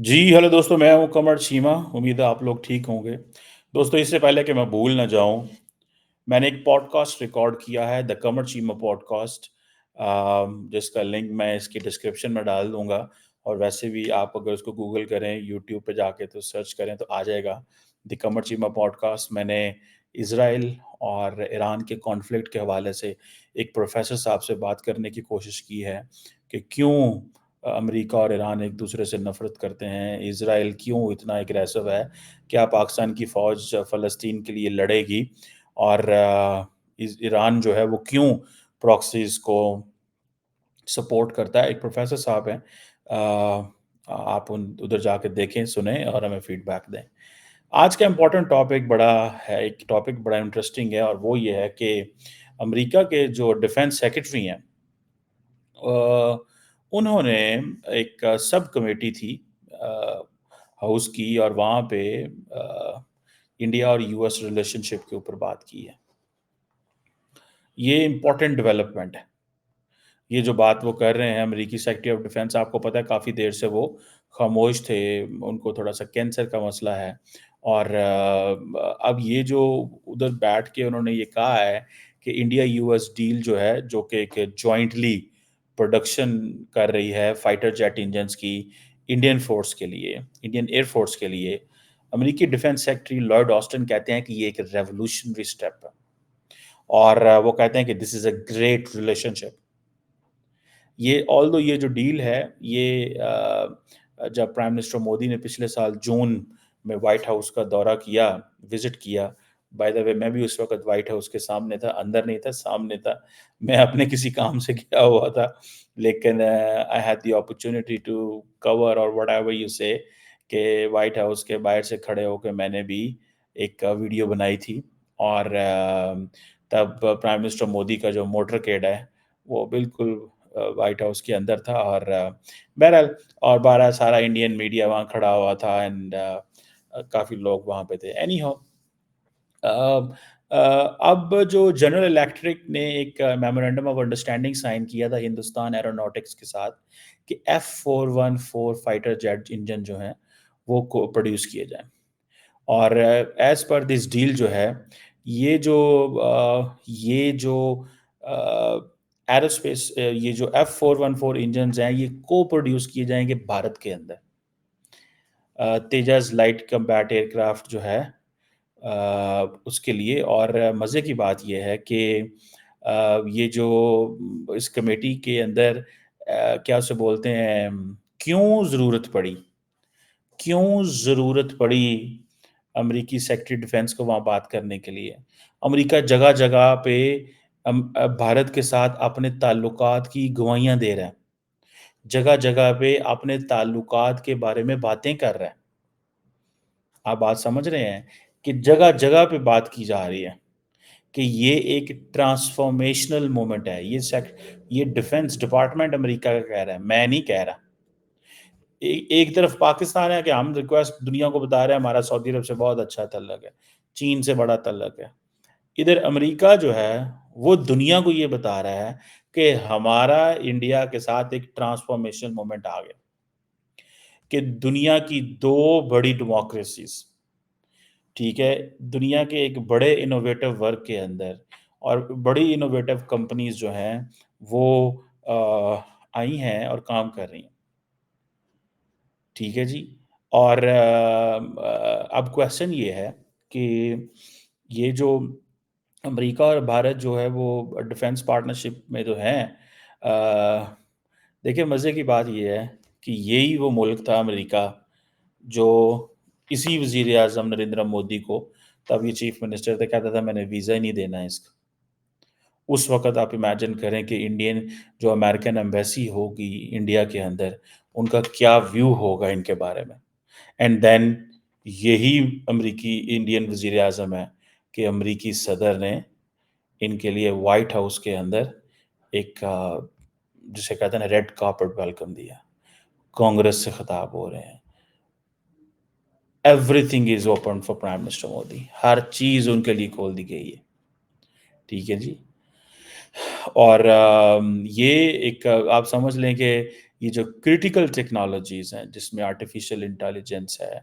जी, hello दोस्तों, मैं हूँ कमर चीमा, उम्मीद है आप लोग ठीक होंगे। दोस्तों, इससे पहले कि मैं भूल ना जाऊँ, मैंने एक पॉडकास्ट रिकॉर्ड किया है, द कमर चीमा पॉडकास्ट, जिसका लिंक मैं इसकी डिस्क्रिप्शन में डाल दूँगा। और वैसे भी आप अगर उसको गूगल करें, यूट्यूब पे जाके तो सर्च करें तो आ जाएगा, द कमर चीमा पॉडकास्ट। मैंने इज़राइल और ईरान के कॉन्फ्लिक्ट के हवाले से एक प्रोफ़ेसर साहब से बात करने की कोशिश की है कि क्यों अमेरिका और ईरान एक-दूसरे से नफ़रत करते हैं, इज़राइल क्यों इतना एग्रेसिव है, क्या पाकिस्तान की फ़ौज फ़लस्तीन के लिए लड़ेगी और ईरान जो है वो क्यों प्रॉक्सीज़ को सपोर्ट करता है। एक प्रोफ़ेसर साहब हैं, आप उधर जाके देखें, सुनें और हमें फ़ीडबैक दें। आज का इम्पोर्टेंट टॉपिक बड़ा है, एक टॉपिक बड़ा इंटरेस्टिंग है और वो ये है कि अमेरिका के जो डिफेंस सेक्रेटरी हैं, अ, उन्होंने एक सब कमेटी थी अ, हाउस की, और वहाँ पे इंडिया और यूएस रिलेशनशिप के ऊपर बात की है। ये इम्पोर्टेंट डेवलपमेंट है। ये जो बात वो कर रहे हैं, अमेरिकी सेक्रेटरी ऑफ डिफेंस, आपको पता है काफ़ी देर से वो खामोश थे, उनको थोड़ा-सा कैंसर का मसला है। और अब ये जो उधर बैठ के उन्होंने ये कहा है कि इंडिया यूएस डील जो है, जो कि एक जॉइंटली प्रोडक्शन कर रही है फाइटर जेट इंजन्स की इंडियन फ़ोर्स के लिए, इंडियन एयर फ़ोर्स के लिए। अमेरिकी डिफेंस सेक्रेटरी लॉयड ऑस्टिन कहते हैं कि ये एक रेवोल्यूशनरी स्टेप है, और वो कहते हैं कि this is a great relationship. ये ऑल्दो ये जो डील है, ये जब प्राइम मिनिस्टर मोदी ने पिछले साल जून में व्हाइट हाउस का दौरा किया, विज़िट किया। बाय द वे मैं भी उस वक़्त व्हाइट हाउस के सामने था, अंदर नहीं था, सामने था। मैं अपने किसी काम से गया हुआ था, लेकिन I had the opportunity to cover और व्हाटएवर यू से, कि व्हाइट हाउस के बाहर से खड़े होके मैंने भी एक वीडियो बनाई थी। और तब प्राइम मिनिस्टर मोदी का जो मोटरकेड है, वो बिल्कुल व्हाइट हाउस के अंदर था। और बहरहाल, और बारह सारा इंडियन मीडिया वहाँ खड़ा हुआ था, एंड काफ़ी लोग वहाँ पे थे। एनी हाउ, अब जो जनरल इलेक्ट्रिक ने एक मेमोरेंडम ऑफ अंडरस्टैंडिंग साइन किया था हिंदुस्तान एरोनॉटिक्स के साथ, कि F414 फाइटर जेट इंजन जो हैं, वो को प्रोड्यूस किए जाएँ। और एज़ पर दिस डील जो है, ये जो ये जो F414 इंजन्स हैं, ये को-प्रोड्यूस किए जाएँगे भारत के अंदर। तेजस लाइट कम्बैट एयरक्राफ्ट जो है, उसके लिए। और मज़े की बात ये है कि ये जो इस कमेटी के अंदर क्या उसे बोलते हैं, क्यों ज़रूरत पड़ी क्यों ज़रूरत पड़ी अमेरिकी सेक्रेटरी डिफेंस को वहाँ बात करने के लिए? अमेरिका जगह-जगह पे भारत के साथ अपने ताल्लुकात की गवाहियाँ दे रहा है। जगह-जगह पे अपने ताल्लुकात के बारे में बातें कर रहा है। आप बात समझ रहे हैं? कि जगह-जगह पे बात की जा रही है कि ये एक ट्रांसफ़ॉर्मेशनल मोमेंट है। ये डिफेंस डिपार्टमेंट अमेरिका का कह रहा है, मैं नहीं कह रहा। एक तरफ पाकिस्तान है कि हम रिक्वेस्ट दुनिया को बता रहे हैं, हमारा सऊदी अरब से बहुत अच्छा तल्लक है, चीन से बड़ा तल्लक है। इधर अमेरिका जो है, वो दुनिया को ये बता रहा है कि हमारा इंडिया के साथ एक ट्रांसफॉर्मेशनल मोमेंट आ गया, कि दुनिया की 2 बड़ी डेमोक्रेसीज़, ठीक है? दुनिया के एक बड़े इनोवेटिव वर्क के अंदर, और बड़ी इनोवेटिव कंपनीज़ जो हैं, वो आई हैं और काम कर रही हैं। ठीक है जी। और अब क्वेश्चन ये है कि ये जो अमेरिका और भारत जो है वो डिफेंस पार्टनरशिप में जो हैं, अ, देखिए मज़े की बात ये है कि यही वो मुल्क था अमेरिका, जो इसी वज़ीर-ए-आज़म नरेंद्र मोदी को, तब ये चीफ मिनिस्टर थे, कहता था मैंने वीज़ा ही नहीं देना है इसका। उस वक़्त आप इमेजिन करें कि इंडियन जो अमेरिकन एम्बेसी होगी इंडिया के अंदर, उनका क्या व्यू होगा इनके बारे में। एंड देन यही अमेरिकी इंडियन वज़ीर-ए-आज़म है कि अमेरिकी सदर ने इनके लिए व्हाइट हाउस के अंदर एक जिसे कहते हैं ना, रेड कार्पेट वेलकम दिया। कांग्रेस से खिताब हो रहे हैं। Everything is open for prime minister Modi. हर चीज़ उनके लिए खोल दी गई है। ठीक है जी। और ये एक आप समझ लें कि ये जो क्रिटिकल टेक्नोलॉजीज़ हैं, जिसमें आर्टिफ़िशियल इंटेलिजेंस है,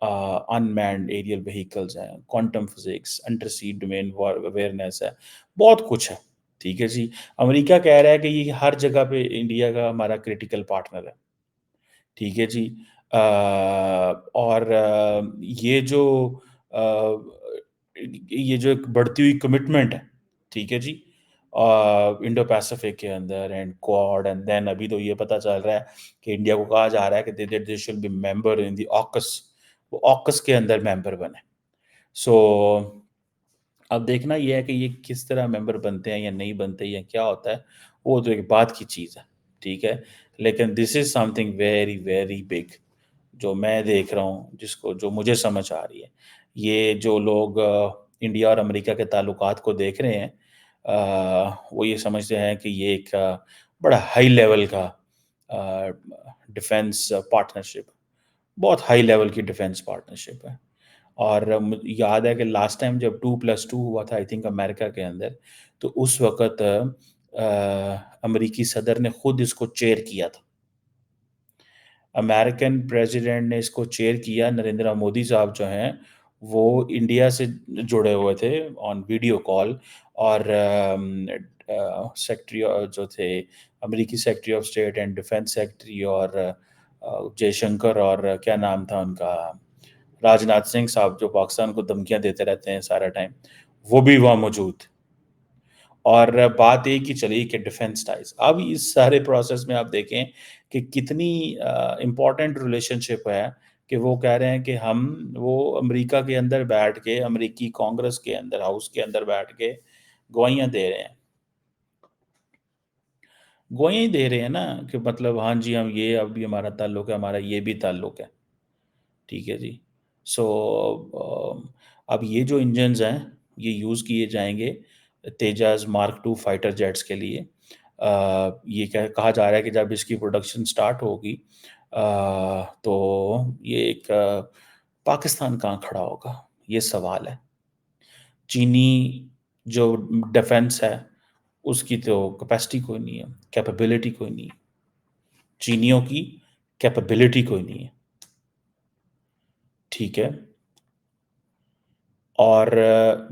अनमैन्ड एरियल व्हीकल्स हैं, क्वांटम फिज़िक्स, अंडर सी डोमेन व अवेयरनेस है, बहुत कुछ है, ठीक है जी। अमेरिका कह रहा है कि ये हर जगह पे इंडिया का हमारा क्रिटिकल पार्टनर है, ठीक है जी। और ये जो एक बढ़ती हुई कमिटमेंट है, ठीक है जी, इंडो पैसिफिक के अंदर एंड क्वाड एंड देन अभी तो ये पता चल रहा है कि इंडिया को कहा जा रहा है कि they should be member in the AUKUS, वो ऑकस के अंदर मेंबर बने। सो अब देखना ये है कि ये किस तरह मेंबर बनते हैं या नहीं बनते या क्या होता है, वो तो एक बात की चीज़ है, ठीक है? लेकिन this is something very, very big जो मैं देख रहा हूँ, जिसको जो मुझे समझ आ रही है। ये जो लोग इंडिया और अमेरिका के ताल्लुकात को देख रहे हैं, वो ये समझते हैं कि ये एक बड़ा हाई लेवल का डिफेंस पार्टनरशिप, बहुत हाई लेवल की डिफेंस पार्टनरशिप है। और याद है कि लास्ट टाइम जब 2+2 हुआ था आई थिंक अमेरिका के अंदर, तो उस वक़्त अमेरिकी सदर ने खुद इसको चेयर किया था। अमेरिकन प्रेसिडेंट ने इसको चेयर किया, नरेंद्र मोदी साहब जो हैं, वो इंडिया से जुड़े हुए थे ऑन वीडियो कॉल और सेक्रेटरी जो थे, अमेरिकी secretary of state and defence secretary और जयशंकर और क्या नाम था उनका? राजनाथ सिंह साहब जो पाकिस्तान को धमकियाँ देते रहते हैं सारा टाइम, वो भी वहाँ मौजूद थे। और बात एक ही चली कि डिफेंस टाइज़। अब इस सारे प्रोसेस में आप देखें कि कितनी इम्पोर्टेंट रिलेशनशिप है कि वो कह रहे हैं कि वो अमेरिका के अंदर बैठ के, अमेरिकी कांग्रेस के अंदर, हाउस के अंदर बैठ के गवाहियाँ दे रहे हैं। गवाहियाँ ही दे रहे हैं ना कि मतलब हाँ जी, हम ये अब भी हमारा ताल्लुक है, हमारा ये भी ताल्लुक है। ठीक है जी। सो अब ये जो इंजन्स हैं, ये यूज़ किए जाएँगे तेजास मार्क 2 फाइटर जेट्स के लिए। ये कहा जा रहा है कि जब इसकी प्रोडक्शन स्टार्ट होगी तो ये एक पाकिस्तान कहाँ खड़ा होगा? ये सवाल है। चीनी जो डिफेंस है, उसकी तो कैपेसिटी कोई नहीं है, कैपेबिलिटी कोई नहीं है। चीनियों की कैपेबिलिटी कोई नहीं है, ठीक है? और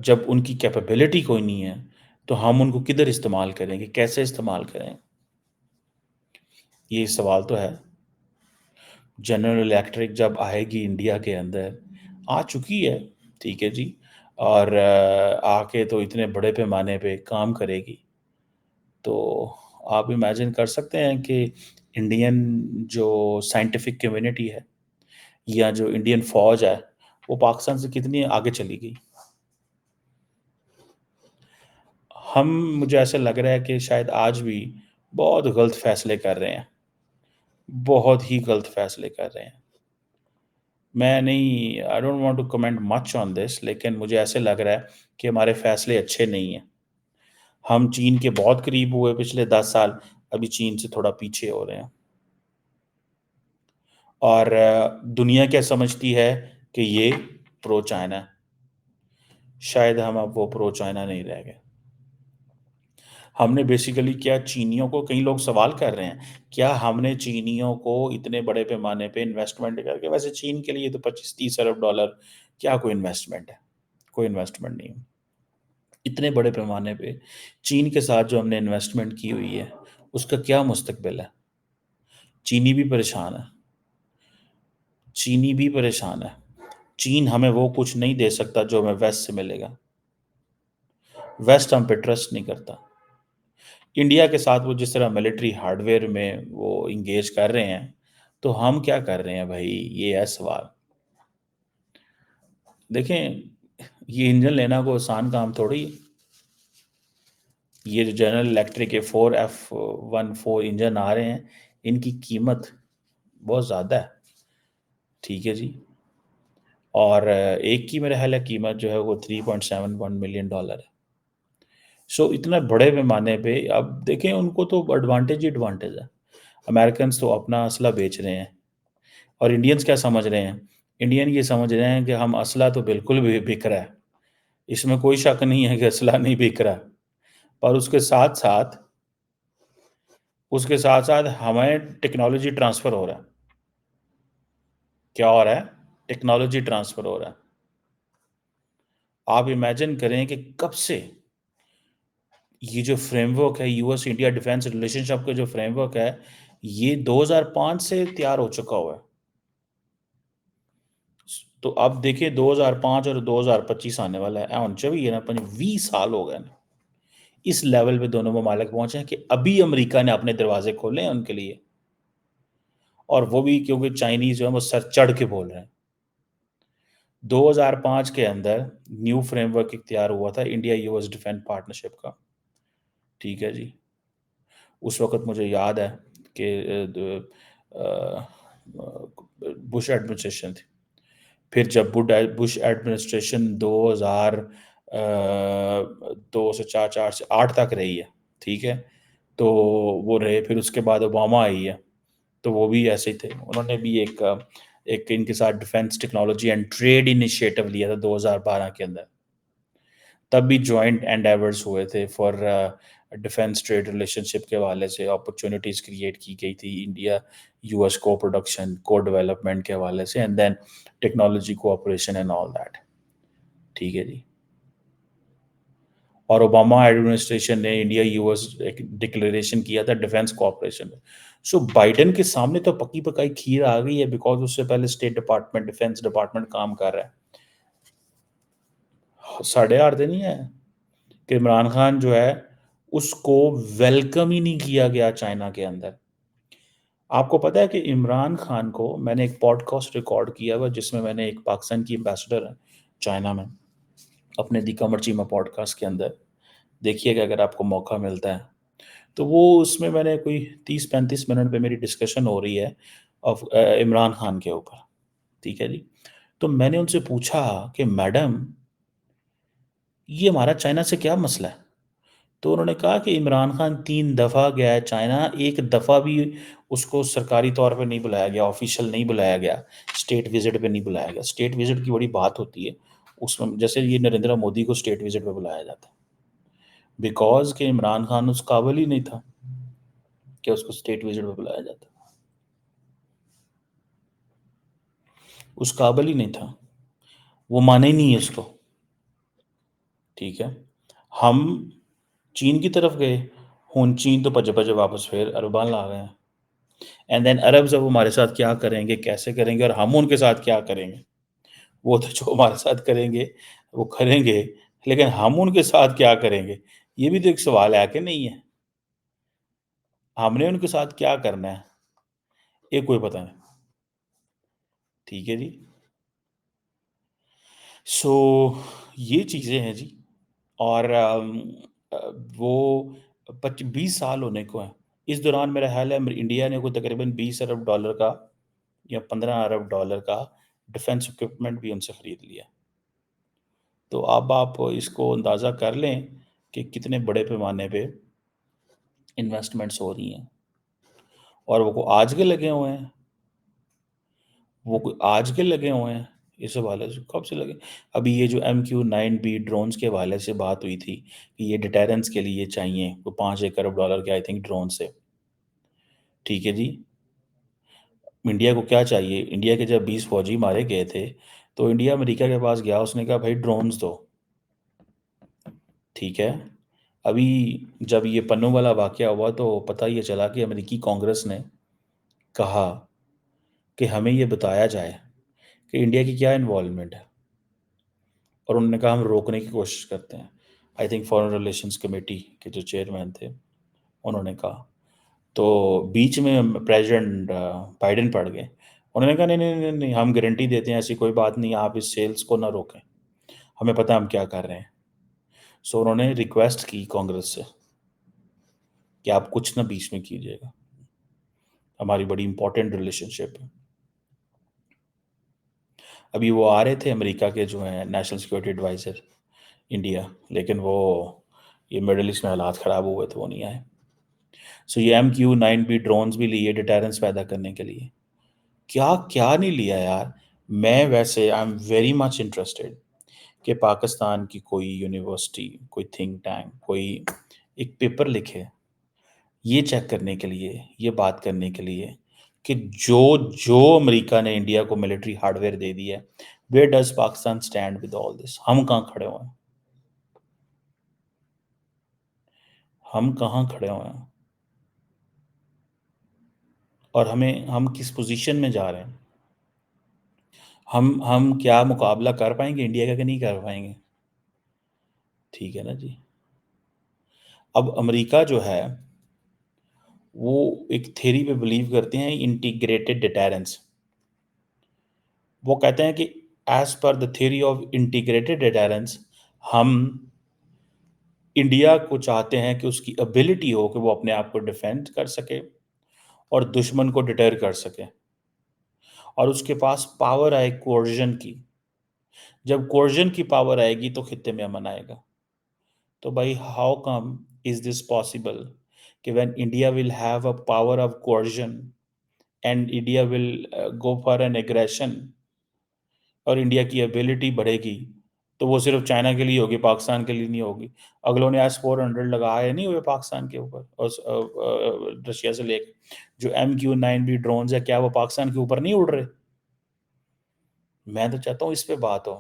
जब उनकी कैपेबिलिटी कोई नहीं है, तो हम उनको किधर इस्तेमाल करेंगे, कैसे इस्तेमाल करें? ये सवाल तो है। जनरल इलेक्ट्रिक जब आएगी इंडिया के अंदर, आ चुकी है, ठीक है जी, और आके तो इतने बड़े पैमाने पे काम करेगी। तो आप इमेजिन कर सकते हैं कि इंडियन जो साइंटिफिक कम्युनिटी है या जो इंडियन फ़ौज है, वो पाकिस्तान से कितनी आगे चली गई। हम मुझे ऐसा लग रहा है कि शायद आज भी बहुत गलत फ़ैसले कर रहे हैं, बहुत ही गलत फ़ैसले कर रहे हैं। मैं नहीं I don't want to comment much on this लेकिन मुझे ऐसे लग रहा है कि हमारे फ़ैसले अच्छे नहीं हैं। हम चीन के बहुत करीब हुए पिछले 10 साल, अभी चीन से थोड़ा पीछे हो रहे हैं। और दुनिया क्या समझती है कि ये प्रो चाइना है। शायद हम अब वो प्रो चाइना नहीं रह गए। हमने बेसिकली क्या चीनियों को कई लोग सवाल कर रहे हैं, क्या हमने चीनियों को इतने बड़े पैमाने पे इन्वेस्टमेंट करके वैसे चीन के लिए तो 25-30 अरब डॉलर क्या कोई इन्वेस्टमेंट है? कोई इन्वेस्टमेंट नहीं है। इतने बड़े पैमाने पे चीन के साथ जो हमने इन्वेस्टमेंट की हुई है, उसका क्या मुस्तकबिल है? चीनी भी परेशान है। चीनी भी परेशान है। चीन हमें वो कुछ नहीं दे सकता जो हमें वेस्ट से मिलेगा। वेस्ट हम पे ट्रस्ट नहीं करता। इंडिया के साथ वो जिस तरह मिलिट्री हार्डवेयर में वो एंगेज कर रहे हैं, तो हम क्या कर रहे हैं भई? ये है सवाल। देखें, ये इंजन लेना कोई आसान काम थोड़ी है। ये जो जनरल इलेक्ट्रिक के 4F14 इंजन आ रहे हैं, इनकी कीमत बहुत ज़्यादा है, ठीक है जी। और एक की मेरा ख़्याल है कीमत जो है वो $3.71 मिलियन है। सो इतना बड़े पैमाने पे अब देखें उनको तो एडवांटेज ही एडवांटेज है। अमेरिकन्स तो अपना असला बेच रहे हैं और इंडियंस क्या समझ रहे हैं? इंडियन ये समझ रहे हैं कि हम असला तो बिल्कुल भी बिक रहा है। इसमें कोई शक नहीं है कि असला नहीं बिक रहा। पर उसके साथ-साथ उसके साथ-साथ हमें टेक्नोलॉजी ट्रांसफ़र हो रहा है। क्या हो रहा है? टेक्नोलॉजी ट्रांसफ़र हो रहा है। आप इमेजिन करें कि कब से ये जो फ्रेमवर्क है यूएस इंडिया डिफेंस रिलेशनशिप का जो फ्रेमवर्क है, ये 2005 से तैयार हो चुका हुआ है। तो अब देखिए 2005 और 2025 आने वाला है। ਹੁਣ 'ਚ भी है ना 20 साल हो गए हैं। इस लेवल पे दोनों ममालिक पहुंचे हैं कि अभी अमेरिका ने अपने दरवाजे खोले हैं उनके लिए, और वो भी क्योंकि चाइनीज जो है वो सर चढ़ के बोल रहे हैं। 2005 के अंदर न्यू फ्रेमवर्क तैयार हुआ था इंडिया यूएस डिफेंस पार्टनरशिप का। ठीक है जी। उस वक़्त मुझे याद है कि बुश एडमिनिस्ट्रेशन थी। फिर जब बुश एडमिनिस्ट्रेशन 2000 2 से 4 से 8 तक रही है, ठीक है? तो वो रहे, फिर उसके बाद ओबामा आई है, तो वो भी ऐसे ही थे। उन्होंने भी एक इनके साथ defence technology and trade initiative लिया था 2012 के अंदर। तब भी जॉइंट एंडेवर्स हुए थे फॉर डिफेंस ट्रेड रिलेशनशिप के हवाले से अपॉर्चुनिटीज़ क्रिएट की गई थी इंडिया यूएस को प्रोडक्शन को डेवलपमेंट के हवाले से, and then technology cooperation and all that. ठीक है जी। और ओबामा एडमिनिस्ट्रेशन ने इंडिया यूएस एक डिक्लेरेशन किया था डिफेंस कोऑपरेशन में। सो बाइडेन के सामने तो पक्की पकाई खीर आ गई है, बिकॉज उससे पहले स्टेट डिपार्टमेंट डिफेंस डिपार्टमेंट काम कर रहा है। साढ़े आठ दिन ही है कि इमरान खान जो है उसको वेलकम ही नहीं किया गया चाइना के अंदर। आपको पता है कि इमरान खान को मैंने एक पॉडकास्ट रिकॉर्ड किया हुआ जिसमें मैंने एक पाकिस्तान की एम्बेसडर है चाइना में, अपने दी कमर चीमा पॉडकास्ट के अंदर देखिएगा अगर आपको मौका मिलता है। तो वो उसमें मैंने कोई 30-35 मिनट पे मेरी डिस्कशन हो रही है ऑफ इमरान खान के ऊपर। ठीक है जी। तो मैंने उनसे पूछा कि मैडम, ये हमारा चाइना से क्या मसला है? तो उन्होंने कहा कि इमरान खान 3 दफ़ा गया है चाइना, 1 दफ़ा भी उसको सरकारी तौर पे नहीं बुलाया गया, ऑफ़िशियल नहीं बुलाया गया, स्टेट विज़िट पे नहीं बुलाया गया। स्टेट विज़िट की बड़ी बात होती है, उसमें जैसे ये नरेंद्र मोदी को स्टेट विज़िट पे बुलाया जाता है, बिकॉज़ कि इमरान खान उस काबिल ही नहीं था कि उसको स्टेट विज़िट पे बुलाया जाता। उस काबिल ही नहीं था, वो माने ही नहीं है उसको, ठीक है? हम चीन की तरफ गए, हुन चीन तो भज्जे-भज्जे वापस फिर अरबां ला गए हैं। एंड देन अरब्स अब हमारे साथ क्या करेंगे, कैसे करेंगे और हम उनके साथ क्या करेंगे? वो तो जो हमारे साथ करेंगे, वो करेंगे, लेकिन हम उनके साथ क्या करेंगे? ये भी तो एक सवाल है कि नहीं है? हमने उनके साथ क्या करना है? ये कोई पता नहीं। ठीक है जी। सो ये चीज़ें हैं जी। और अ, वो 20 साल होने को हैं। इस दौरान मेरा ख़्याल है इंडिया ने कोई तकरीबन 20 अरब डॉलर का या 15 अरब डॉलर का डिफेंस इक्विपमेंट भी उनसे खरीद लिया। तो अब आप इसको अंदाज़ा कर लें कि कितने बड़े पैमाने पे इन्वेस्टमेंट्स हो रही हैं, और वो को आज के लगे हुए हैं। वो कोई आज के लगे हुए हैं इस हवाले से, कब से लगे? अभी ये जो MQ-9B ड्रोन्स के हवाले से बात हुई थी कि ये डिटरेंस के लिए चाहिए, वो 5-1 अरब डॉलर के आई थिंक ड्रोन से। ठीक है जी। इंडिया को क्या चाहिए? इंडिया के जब 20 फौजी मारे गए थे, तो इंडिया अमेरिका के पास गया, उसने कहा भाई ड्रोन्स दो। ठीक है। अभी जब ये पन्नू वाला वाक़या हुआ तो पता ये चला कि अमेरिकी कांग्रेस ने कहा कि हमें ये बताया जाए कि इंडिया की क्या इन्वॉल्वमेंट है, और उन्होंने कहा हम रोकने की कोशिश करते हैं। I think foreign relations committee के जो चेयरमैन थे, उन्होंने कहा। तो बीच में प्रेसिडेंट बाइडेन पड़ गए। उन्होंने कहा नहीं, नहीं, नहीं, नहीं, हम गारंटी देते हैं ऐसी कोई बात नहीं, आप इस सेल्स को ना रोकें। हमें पता है हम क्या कर रहे हैं। सो उन्होंने रिक्वेस्ट की कांग्रेस से कि आप कुछ ना बीच में कीजिएगा। हमारी बड़ी इंपॉर्टेंट रिलेशनशिप है। अभी वो आ रहे थे अमेरिका के जो हैं नेशनल सिक्योरिटी एडवाइज़र इंडिया, लेकिन वो ये मिडल ईस्ट में हालात ख़राब हुए तो वो नहीं आए। सो ये MQ-9B ड्रोन्स भी लिए डिटरेंस पैदा करने के लिए। क्या क्या नहीं लिया यार। मैं वैसे I am very much interested कि पाकिस्तान की कोई यूनिवर्सिटी, कोई थिंक टैंक, कोई एक पेपर लिखे ये चेक करने के लिए, ये बात करने के लिए कि जो जो अमेरिका ने इंडिया को मिलिट्री हार्डवेयर दे दिया है, where does Pakistan stand with all this? हम कहाँ खड़े हुए हैं? हम कहाँ खड़े हुए हैं? और हम किस पोजीशन में जा रहे हैं? हम क्या मुकाबला कर पाएंगे इंडिया का कि नहीं कर पाएंगे? ठीक है ना जी। अब अमेरिका जो है वो एक थ्योरी पे बिलीव करते हैं, इंटीग्रेटेड डिटरेंस। वो कहते हैं कि as per the theory of integrated deterrence, हम इंडिया को चाहते हैं कि उसकी एबिलिटी हो कि वो अपने आप को डिफेंड कर सके और दुश्मन को डिटर कर सके, और उसके पास पावर आए कोर्जन की। जब कोर्जन की पावर आएगी तो खित्ते में अमन आएगा। तो भाई, how come is this possible कि when India will have a power of coercion and India will go for an aggression, और इंडिया की एबिलिटी बढ़ेगी, तो वो सिर्फ चाइना के लिए होगी, पाकिस्तान के लिए नहीं होगी। अगलों ने S-400 लगाए नहीं हुए पाकिस्तान के ऊपर, और रशिया से लेकर जो MQ-9B ड्रोन है, क्या वो पाकिस्तान के ऊपर नहीं उड़ रहे? मैं तो चाहता हूँ इस पे बात हो।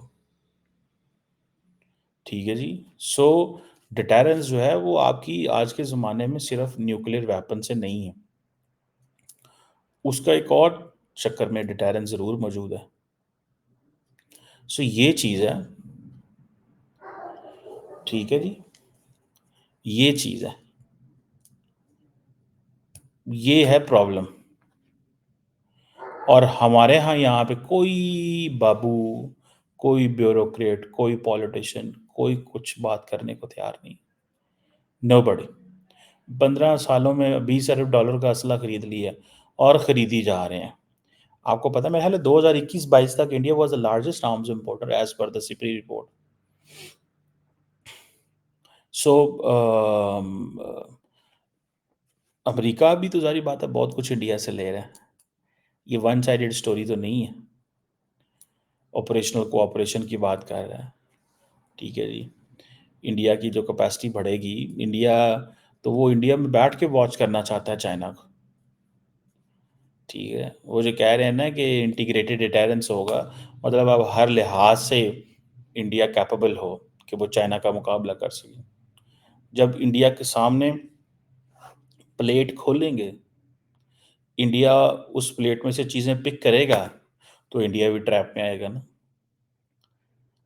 ठीक है जी। सो डिटरेंस जो है वो आपकी आज के ज़माने में सिर्फ न्यूक्लियर वेपन से नहीं है, उसका एक और चक्कर में डिटरेंस ज़रूर मौजूद है। सो ये चीज़ है। ठीक है जी। ये चीज़ है, ये है प्रॉब्लम। और हमारे यहाँ पे कोई बाबू, कोई ब्यूरोक्रेट, कोई पॉलिटिशियन, कोई कुछ बात करने को तैयार नहीं। नोबडी। 15 सालों में 20 अरब डॉलर का असला खरीद लिया है और खरीदी जा रहे हैं। आपको पता है, मेरे ख्याल है 2021-22 तक India was the largest arms importer as per the SIPRI report. So America भी तो जारी बात है बहुत कुछ इंडिया से ले रहा है। ये वन साइडेड स्टोरी तो नहीं है। ऑपरेशनल कोऑपरेशन की बात कर रहा है। ठीक है जी। इंडिया की जो कैपेसिटी बढ़ेगी, इंडिया, तो वो इंडिया में बैठ के वॉच करना चाहता है चाइना को। ठीक है, वो जो कह रहे हैं ना कि इंटीग्रेटेड डिटरेंस होगा, मतलब अब हर लिहाज से इंडिया कैपेबल हो कि वो चाइना का मुकाबला कर सके। जब इंडिया के सामने प्लेट खोलेंगे, इंडिया उस प्लेट में से चीज़ें पिक करेगा, तो इंडिया भी ट्रैप में आएगा ना।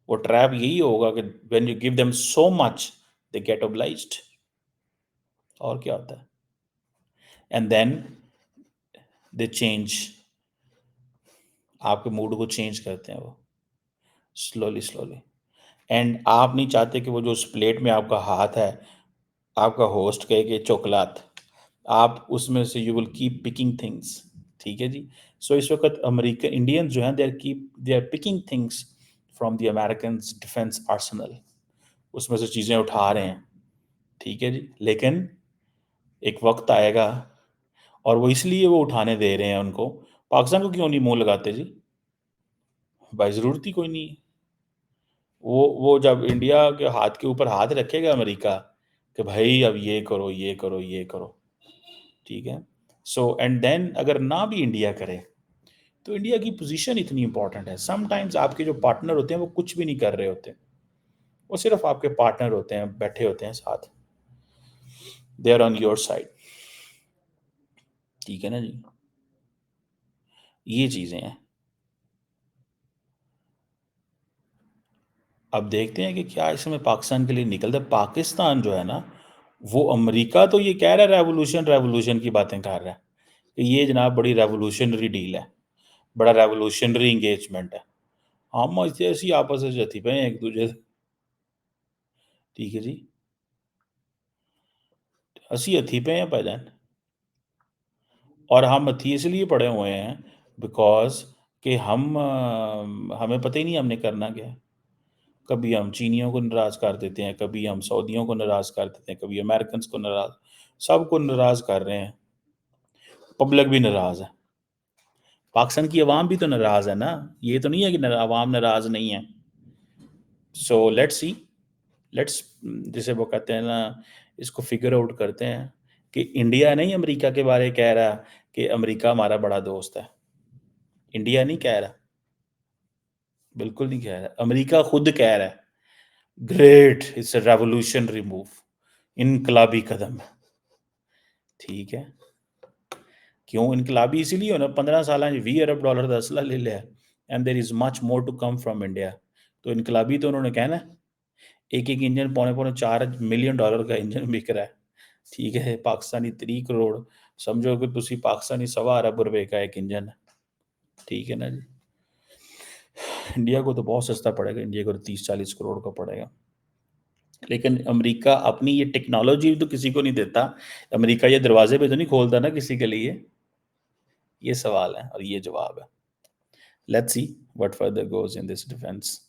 वो ट्रैप यही होगा कि when you give them so much they get obliged. और क्या होता है? एंड देन दे चेंज, आपके मूड को चेंज करते हैं वो, स्लोली स्लोली। एंड आप नहीं चाहते कि वो जो उस प्लेट में आपका हाथ है, आपका होस्ट कहे कि चॉकलात, आप उसमें से you will keep picking things. ठीक है जी। सो इस वक्त अमेरिकन इंडियंस जो हैं, they are picking things from the American defence arsenal, उसमें से चीज़ें उठा रहे हैं। ठीक है जी। लेकिन एक वक्त आएगा, और वो इसलिए वो उठाने दे रहे हैं उनको। पाकिस्तान को क्यों नहीं मुंह लगाते जी? भाई ज़रूरत ही कोई नहीं है। वो जब इंडिया के हाथ के ऊपर हाथ रखेगा अमेरिका कि भाई अब ये करो, ये करो, ये करो। ठीक है। सो एंड देन अगर ना भी इंडिया करे, तो इंडिया की पोजीशन इतनी इंपॉर्टेंट है। समटाइम्स आपके जो पार्टनर होते हैं वो कुछ भी नहीं कर रहे होते, वो सिर्फ आपके पार्टनर होते हैं, बैठे होते हैं साथ, they are on your side. ठीक है ना जी। ये चीज़ें हैं। अब देखते हैं कि क्या इसमें पाकिस्तान के लिए निकलता है। पाकिस्तान जो है ना, वो अमेरिका तो ये कह रहा है रेवोल्यूशन रेवोल्यूशन की बातें कर रहा है कि ये जनाब बड़ी रेवोल्यूशनरी डील है, बड़ा रेवोल्यूशनरी इंगेजमेंट है। हम ऐसे आपस में जती पे हैं एक दूसरे से। ठीक है जी। हंसी हथी पे हैं भाईजान। और हम हथी इसलिए पड़े हुए हैं बिकॉज कि हमें पता ही नहीं हमने करना क्या है। कभी हम चीनियों को नाराज़ कर देते हैं, कभी हम सऊदियों को नाराज़ कर देते हैं, कभी अमेरिकन को नाराज़, सबको नाराज़ कर रहे हैं। पब्लिक भी नाराज़ है, पाकिस्तान की आवाम भी तो नाराज़ है ना। ये तो नहीं है कि आवाम नाराज़ नहीं है। सो लेट्स सी, लेट्स, जैसे वो कहते हैं ना, इसको फिगर आउट करते हैं कि इंडिया नहीं अमेरिका के बारे कह रहा कि अमेरिका हमारा बड़ा दोस्त है। इंडिया नहीं कह रहा, बिल्कुल नहीं कह रहा, अमेरिका खुद कह रहा है great, it's a revolutionary move, इनकलाबी कदम है। ठीक है, क्यों इनकलाबी? इसीलिए ना 15 साल 20 अरब डॉलर का असला ले लिया and there is much more to come from India. तो इनकलाबी तो उन्होंने कहना है। एक एक इंजन पौने पौने $4 मिलियन का इंजन बिक रहा है। ठीक है, पाकिस्तानी 3 करोड़, समझो कि तुसी पाकिस्तानी ₹1.25 अरब का एक इंजन है। ठीक है ना जी। इंडिया को तो बहुत सस्ता पड़ेगा, इंडिया को 30-40 करोड़ का पड़ेगा। लेकिन अमेरिका अपनी ये टेक्नोलॉजी तो किसी को नहीं देता। अमेरिका ये दरवाजे पे तो नहीं खोलता ना किसी के लिए। ये सवाल है और ये जवाब है। Let's see what further goes in this defence.